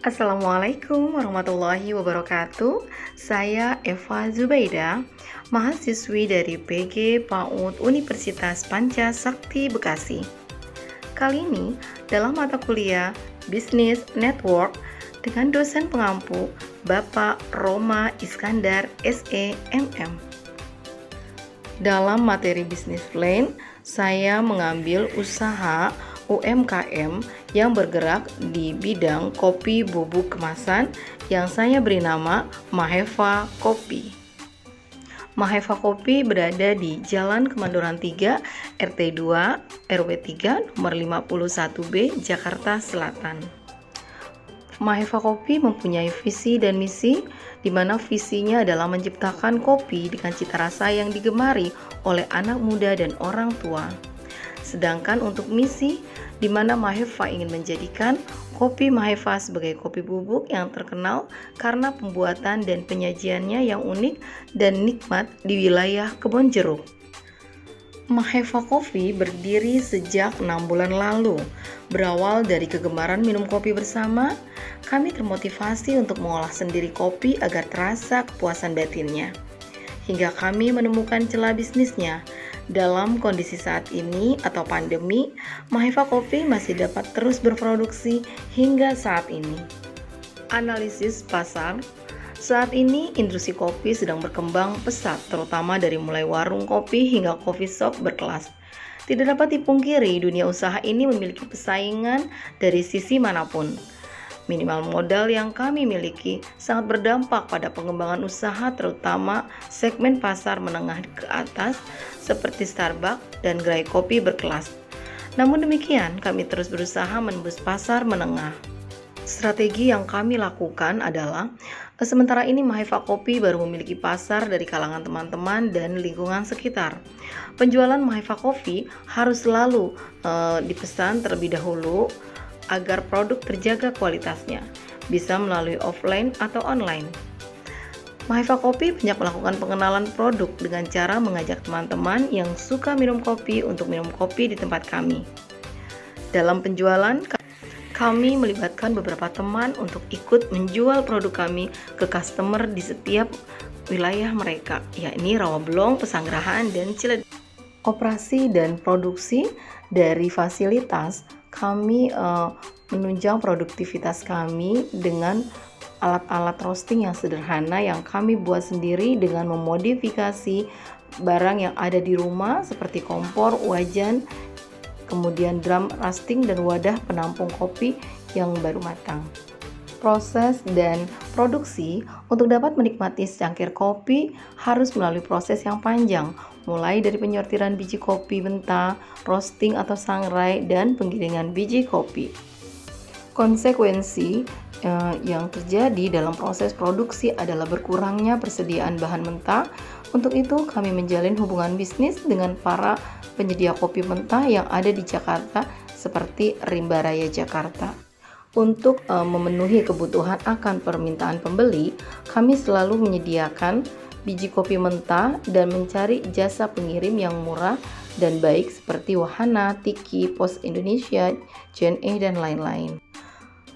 Assalamualaikum warahmatullahi wabarakatuh. Saya Eva Zubaida, mahasiswi dari PG PAUD Universitas Panca Sakti Bekasi. Kali ini dalam mata kuliah Business Network dengan dosen pengampu Bapak Roma Iskandar SE MM. Dalam materi Business Plan, saya mengambil usaha UMKM yang bergerak di bidang kopi bubuk kemasan yang saya beri nama Maheva Kopi. Maheva Kopi berada di Jalan Kemandoran 3, RT 2, RW 3, nomor 51B, Jakarta Selatan. Maheva Kopi mempunyai visi dan misi, di mana visinya adalah menciptakan kopi dengan cita rasa yang digemari oleh anak muda dan orang tua. Sedangkan untuk misi, di mana Maheva ingin menjadikan kopi Maheva sebagai kopi bubuk yang terkenal karena pembuatan dan penyajiannya yang unik dan nikmat di wilayah Kebon Jeruk. Maheva Coffee berdiri sejak 6 bulan lalu. Berawal dari kegemaran minum kopi bersama, kami termotivasi untuk mengolah sendiri kopi agar terasa kepuasan batinnya. Hingga kami menemukan celah bisnisnya. Dalam kondisi saat ini atau pandemi, Maheva Coffee masih dapat terus berproduksi hingga saat ini. Analisis pasar. Saat ini industri kopi sedang berkembang pesat, terutama dari mulai warung kopi hingga coffee shop berkelas. Tidak dapat dipungkiri, dunia usaha ini memiliki persaingan dari sisi manapun. Minimal modal yang kami miliki sangat berdampak pada pengembangan usaha, terutama segmen pasar menengah ke atas seperti Starbucks dan gerai kopi berkelas. Namun demikian, kami terus berusaha menembus pasar menengah. Strategi yang kami lakukan adalah, sementara ini Maheva Kopi baru memiliki pasar dari kalangan teman-teman dan lingkungan sekitar. Penjualan Maheva Kopi harus selalu dipesan terlebih dahulu agar produk terjaga kualitasnya, bisa melalui offline atau online. Maheva Kopi banyak melakukan pengenalan produk dengan cara mengajak teman-teman yang suka minum kopi untuk minum kopi di tempat kami. Dalam penjualan, kami melibatkan beberapa teman untuk ikut menjual produk kami ke customer di setiap wilayah mereka, yakni Rawabelong, Pesanggerahan, dan Ciledug. Operasi dan produksi dari fasilitas, kami menunjang produktivitas kami dengan alat-alat roasting yang sederhana yang kami buat sendiri dengan memodifikasi barang yang ada di rumah seperti kompor, wajan, kemudian drum roasting dan wadah penampung kopi yang baru matang. Proses dan produksi untuk dapat menikmati secangkir kopi harus melalui proses yang panjang, mulai dari penyortiran biji kopi mentah, roasting atau sangrai, dan penggilingan biji kopi. Konsekuensi yang terjadi dalam proses produksi adalah berkurangnya persediaan bahan mentah. Untuk itu, kami menjalin hubungan bisnis dengan para penyedia kopi mentah yang ada di Jakarta seperti Rimba Raya Jakarta. Untuk memenuhi kebutuhan akan permintaan pembeli, kami selalu menyediakan biji kopi mentah dan mencari jasa pengirim yang murah dan baik seperti Wahana, Tiki, Pos Indonesia, JNE, dan lain-lain.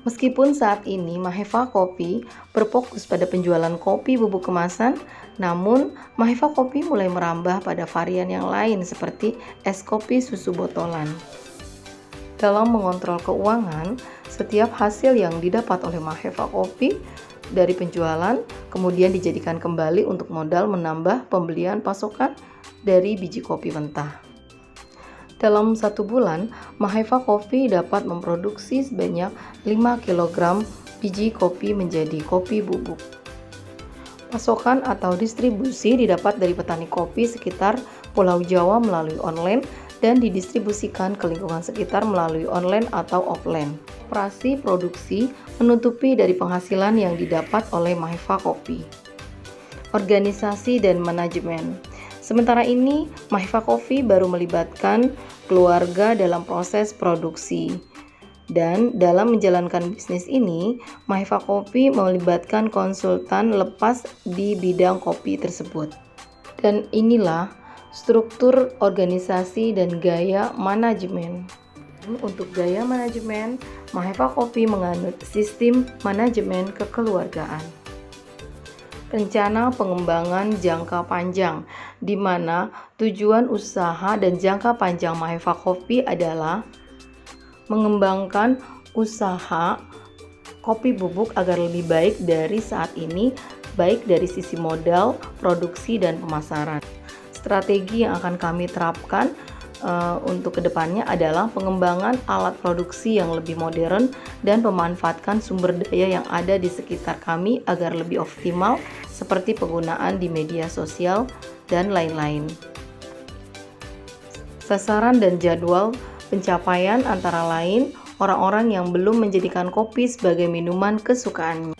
Meskipun saat ini Maheva Kopi berfokus pada penjualan kopi bubuk kemasan, namun Maheva Kopi mulai merambah pada varian yang lain seperti es kopi susu botolan. Dalam mengontrol keuangan, setiap hasil yang didapat oleh Maheva Kopi dari penjualan kemudian dijadikan kembali untuk modal menambah pembelian pasokan dari biji kopi mentah. Dalam 1 bulan, Maheva Kopi dapat memproduksi sebanyak 5 kg biji kopi menjadi kopi bubuk. Pasokan atau distribusi didapat dari petani kopi sekitar Pulau Jawa melalui online dan didistribusikan ke lingkungan sekitar melalui online atau offline. Operasi produksi menutupi dari penghasilan yang didapat oleh Maheva Kopi. Organisasi dan manajemen. Sementara ini, Maheva Kopi baru melibatkan keluarga dalam proses produksi. Dan dalam menjalankan bisnis ini, Maheva Kopi melibatkan konsultan lepas di bidang kopi tersebut. Dan inilah struktur organisasi dan gaya manajemen. Untuk gaya manajemen, Maheva Coffee menganut sistem manajemen kekeluargaan. Rencana pengembangan jangka panjang, di mana tujuan usaha dan jangka panjang Maheva Coffee adalah mengembangkan usaha kopi bubuk agar lebih baik dari saat ini, baik dari sisi modal, produksi, dan pemasaran. Strategi yang akan kami terapkan untuk kedepannya adalah pengembangan alat produksi yang lebih modern dan memanfaatkan sumber daya yang ada di sekitar kami agar lebih optimal, seperti penggunaan di media sosial dan lain-lain. Sasaran dan jadwal pencapaian antara lain orang-orang yang belum menjadikan kopi sebagai minuman kesukaannya.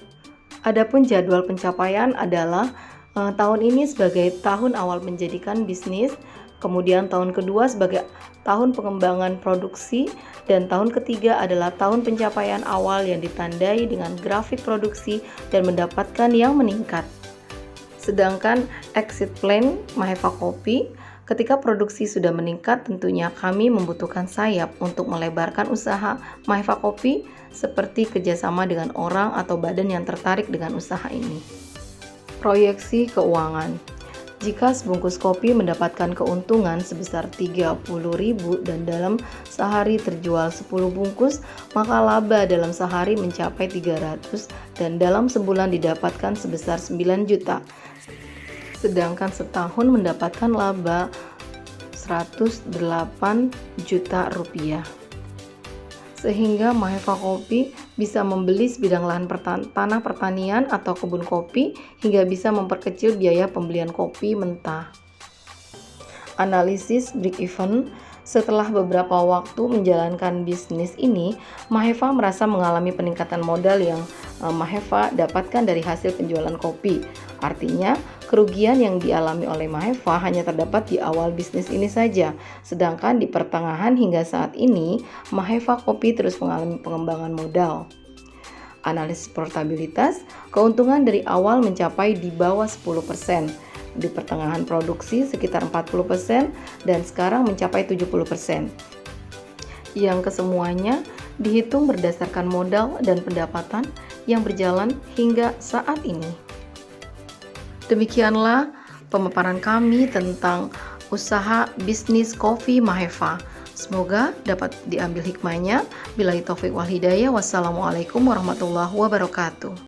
Adapun jadwal pencapaian adalah tahun ini sebagai tahun awal menjadikan bisnis, kemudian tahun kedua sebagai tahun pengembangan produksi, dan tahun ketiga adalah tahun pencapaian awal yang ditandai dengan grafik produksi dan mendapatkan yang meningkat. Sedangkan exit plan Maheva Coffee, ketika produksi sudah meningkat, tentunya kami membutuhkan sayap untuk melebarkan usaha Maheva Coffee seperti kerjasama dengan orang atau badan yang tertarik dengan usaha ini. Proyeksi keuangan. Jika sebungkus kopi mendapatkan keuntungan sebesar 30.000 dan dalam sehari terjual 10 bungkus, maka laba dalam sehari mencapai 300 dan dalam sebulan didapatkan sebesar 9 juta. Sedangkan setahun mendapatkan laba 108 juta rupiah. Sehingga Maheva Coffee bisa membeli sebidang lahan tanah pertanian atau kebun kopi hingga bisa memperkecil biaya pembelian kopi mentah. Analisis break even. Setelah beberapa waktu menjalankan bisnis ini, Maheva merasa mengalami peningkatan modal yang Maheva dapatkan dari hasil penjualan kopi. Artinya, kerugian yang dialami oleh Maheva hanya terdapat di awal bisnis ini saja. Sedangkan di pertengahan hingga saat ini, Maheva Coffee terus mengalami pengembangan modal. Analisis portabilitas, keuntungan dari awal mencapai di bawah 10%. Di pertengahan produksi sekitar 40% dan sekarang mencapai 70%. Yang kesemuanya dihitung berdasarkan modal dan pendapatan yang berjalan hingga saat ini. Demikianlah pemaparan kami tentang usaha bisnis kopi Maheva. Semoga dapat diambil hikmahnya. Billahi taufiq wal hidayah. Wassalamualaikum warahmatullahi wabarakatuh.